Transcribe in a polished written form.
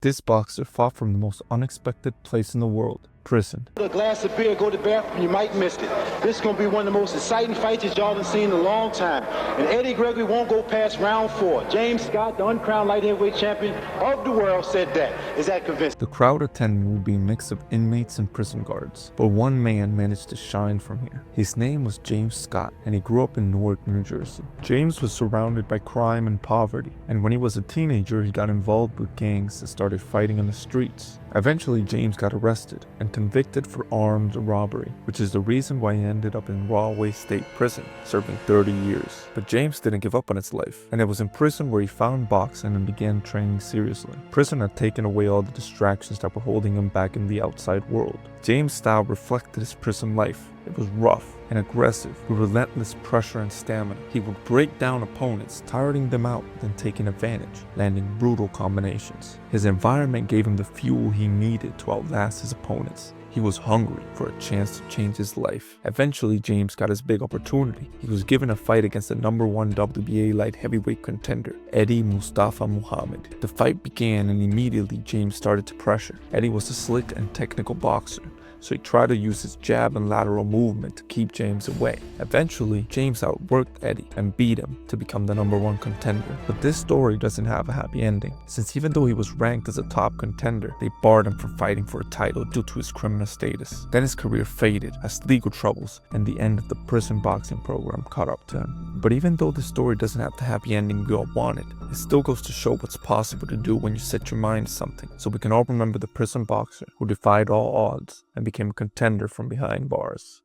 This boxer fought from the most unexpected place in the world, prison. A glass of beer, go to the bathroom, you might miss it. This is going to be one of the most exciting fights that y'all have seen in a long time. And Eddie Gregory won't go past round 4. James Scott, the uncrowned light heavyweight champion of the world, said that. Is that convincing? The crowd attending will be a mix of inmates and prison guards, but one man managed to shine from here. His name was James Scott, and he grew up in Newark, New Jersey. James was surrounded by crime and poverty, and when he was a teenager, he got involved with gangs and started fighting in the streets. Eventually, James got arrested and convicted for armed robbery, which is the reason why he ended up in Rahway State Prison, serving 30 years. But James didn't give up on his life, and it was in prison where he found boxing and began training seriously. Prison had taken away all the distractions that were holding him back in the outside world. James' style reflected his prison life. It was rough and aggressive, with relentless pressure and stamina. He would break down opponents, tiring them out, then taking advantage, landing brutal combinations. His environment gave him the fuel he needed to outlast his opponents. He was hungry for a chance to change his life. Eventually, James got his big opportunity. He was given a fight against the #1 WBA light heavyweight contender, Eddie Mustafa Muhammad. The fight began and immediately James started to pressure. Eddie was a slick and technical boxer, so he tried to use his jab and lateral movement to keep James away. Eventually, James outworked Eddie and beat him to become the #1 contender. But this story doesn't have a happy ending, since even though he was ranked as a top contender, they barred him from fighting for a title due to his criminal status. Then his career faded as legal troubles and the end of the prison boxing program caught up to him. But even though the story doesn't have the happy ending we all wanted, it still goes to show what's possible to do when you set your mind to something, so we can all remember the prison boxer who defied all odds and became a contender from behind bars.